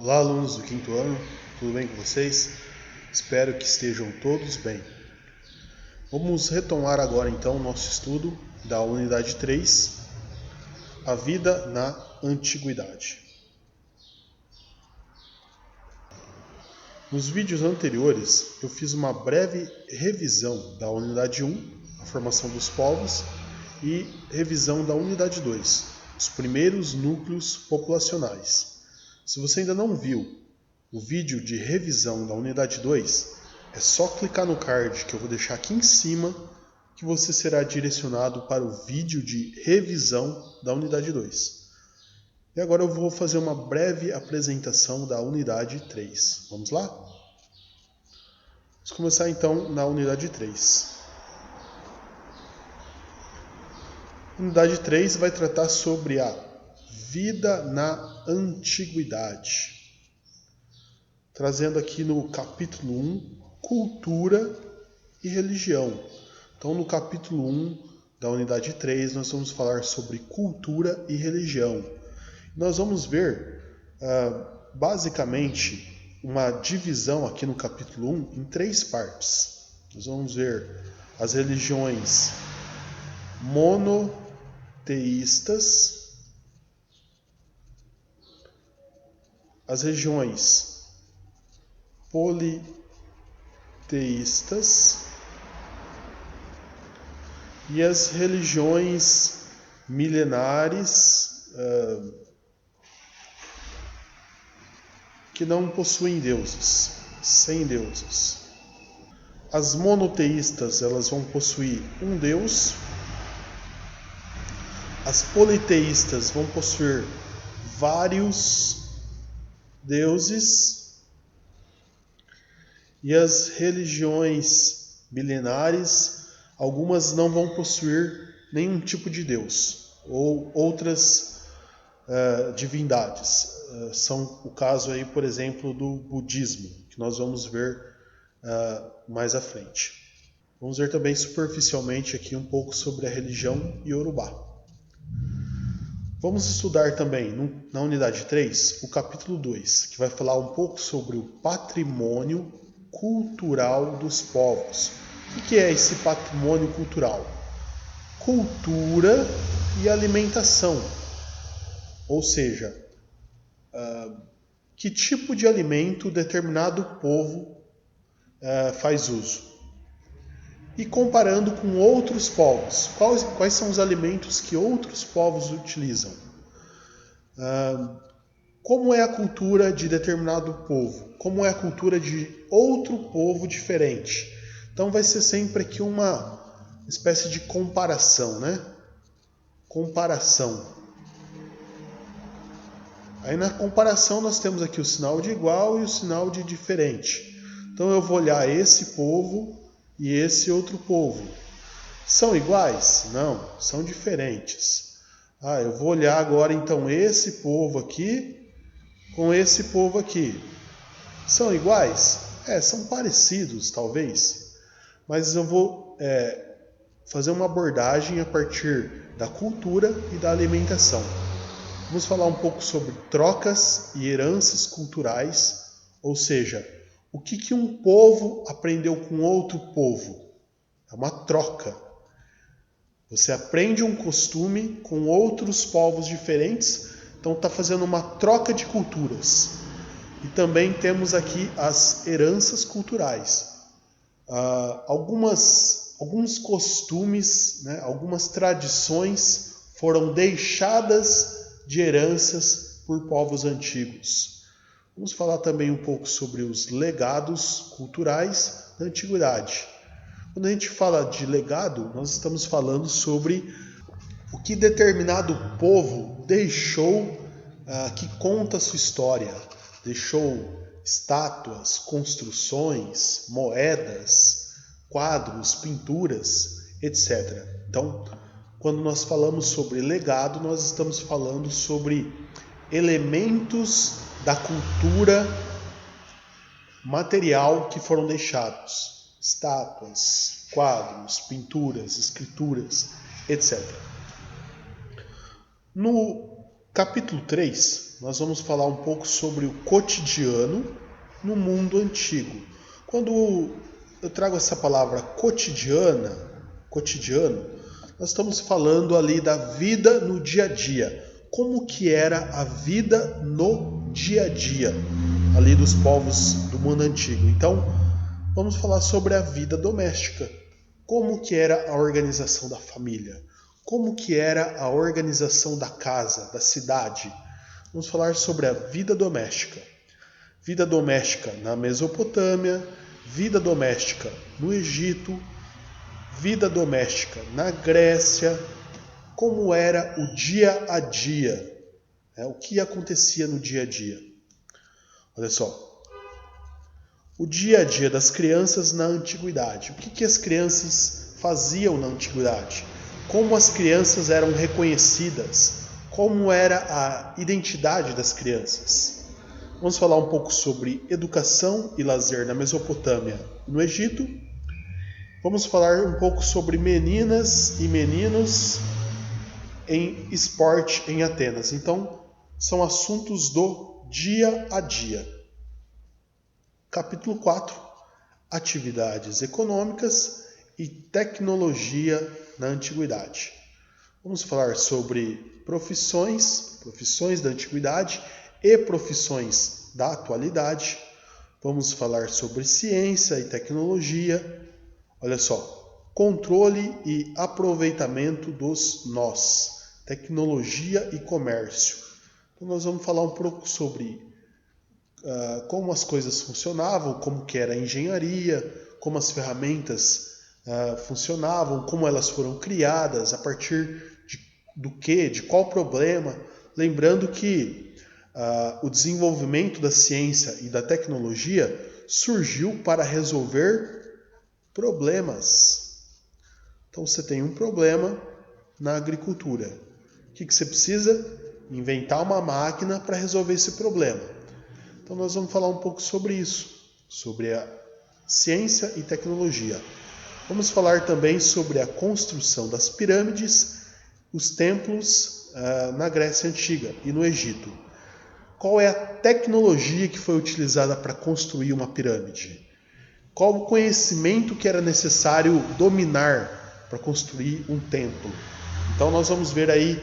Olá, alunos do quinto ano, tudo bem com vocês? Espero que estejam todos bem. Vamos retomar agora então o nosso estudo da unidade 3, a vida na antiguidade. Nos vídeos anteriores, eu fiz uma breve revisão da unidade 1, a formação dos povos, e revisão da unidade 2, os primeiros núcleos populacionais. Se você ainda não viu o vídeo de revisão da unidade 2, é só clicar no card que eu vou deixar aqui em cima que você será direcionado para o vídeo de revisão da unidade 2. E agora eu vou fazer uma breve apresentação da unidade 3. Vamos lá? Vamos começar então na unidade 3. A unidade 3 vai tratar sobre a vida na antiguidade. Trazendo aqui no capítulo 1, cultura e religião. Então, no capítulo 1 da unidade 3, nós vamos falar sobre cultura e religião. Nós vamos ver, basicamente, uma divisão aqui no capítulo 1 em 3 partes. Nós vamos ver as religiões monoteístas, as religiões politeístas e as religiões milenares que não possuem deuses, sem deuses. As monoteístas, elas vão possuir um deus. As politeístas vão possuir vários deuses. E as religiões milenares, algumas não vão possuir nenhum tipo de deus ou outras divindades. São o caso aí, por exemplo, do budismo, que nós vamos ver mais à frente. Vamos ver também superficialmente aqui um pouco sobre a religião Yorubá. Vamos estudar também na unidade 3 o capítulo 2, que vai falar um pouco sobre o patrimônio cultural dos povos. O que é esse patrimônio cultural? Cultura e alimentação. Ou seja, que tipo de alimento determinado povo faz uso. E comparando com outros povos, quais são os alimentos que outros povos utilizam? Como é a cultura de determinado povo? Como é a cultura de outro povo diferente? Então vai ser sempre aqui uma espécie de comparação, né? Comparação. Aí na comparação nós temos aqui o sinal de igual e o sinal de diferente. Então eu vou olhar esse povo e esse outro povo. São iguais? Não, são diferentes. Eu vou olhar agora então esse povo aqui com esse povo aqui. São iguais? São parecidos, talvez. Mas eu vou fazer uma abordagem a partir da cultura e da alimentação. Vamos falar um pouco sobre trocas e heranças culturais, ou seja, o que um povo aprendeu com outro povo. É uma troca. Você aprende um costume com outros povos diferentes, então está fazendo uma troca de culturas. E também temos aqui as heranças culturais. Alguns costumes, né, algumas tradições foram deixadas de heranças por povos antigos. Vamos falar também um pouco sobre os legados culturais da antiguidade. Quando a gente fala de legado, nós estamos falando sobre o que determinado povo deixou que conta a sua história. Deixou estátuas, construções, moedas, quadros, pinturas, etc. Então, quando nós falamos sobre legado, nós estamos falando sobre elementos da cultura material que foram deixados. Estátuas, quadros, pinturas, escrituras, etc. No capítulo 3, nós vamos falar um pouco sobre o cotidiano no mundo antigo. Quando eu trago essa palavra cotidiano, nós estamos falando ali da vida no dia a dia. Como que era a vida no dia a dia ali dos povos do mundo antigo. Então, vamos falar sobre a vida doméstica. Como que era a organização da família? Como que era a organização da casa, da cidade? Vamos falar sobre a vida doméstica. Vida doméstica na Mesopotâmia, vida doméstica no Egito, vida doméstica na Grécia, como era o dia a dia, o que acontecia no dia a dia. Olha só, o dia a dia das crianças na antiguidade. O que as crianças faziam na antiguidade? Como as crianças eram reconhecidas? Como era a identidade das crianças? Vamos falar um pouco sobre educação e lazer na Mesopotâmia e no Egito. Vamos falar um pouco sobre meninas e meninos em esporte em Atenas. Então, são assuntos do dia a dia. Capítulo 4. Atividades econômicas e tecnologia na antiguidade. Vamos falar sobre profissões da antiguidade e profissões da atualidade. Vamos falar sobre ciência e tecnologia. Olha só, controle e aproveitamento dos nós, tecnologia e comércio. Então nós vamos falar um pouco sobre como as coisas funcionavam, como que era a engenharia, como as ferramentas funcionavam, como elas foram criadas, a partir do que, de qual problema. Lembrando que o desenvolvimento da ciência e da tecnologia surgiu para resolver problemas. Então você tem um problema na agricultura. O que você precisa? Inventar uma máquina para resolver esse problema. Então nós vamos falar um pouco sobre isso, sobre a ciência e tecnologia. Vamos falar também sobre a construção das pirâmides, os templos na Grécia Antiga e no Egito. Qual é a tecnologia que foi utilizada para construir uma pirâmide? Qual o conhecimento que era necessário dominar para construir um templo? Então nós vamos ver aí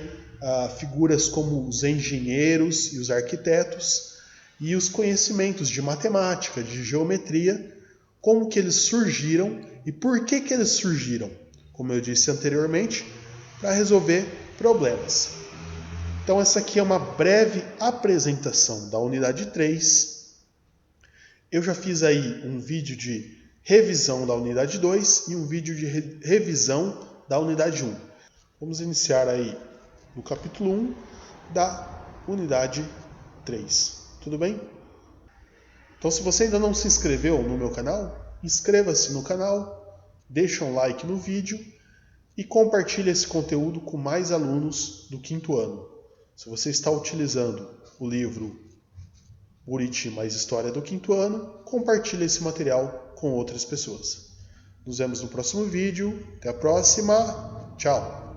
figuras como os engenheiros e os arquitetos e os conhecimentos de matemática, de geometria, como que eles surgiram e por que eles surgiram, como eu disse anteriormente, para resolver problemas. Então essa aqui é uma breve apresentação da unidade 3. Eu já fiz aí um vídeo de revisão da unidade 2 e um vídeo de revisão da unidade 1. Vamos iniciar aí no capítulo 1 da unidade 3. Tudo bem? Então se você ainda não se inscreveu no meu canal, inscreva-se no canal, deixa um like no vídeo e compartilhe esse conteúdo com mais alunos do 5º ano. Se você está utilizando o livro Buriti mais História do 5º ano, compartilhe esse material com outras pessoas. Nos vemos no próximo vídeo. Até a próxima. Tchau.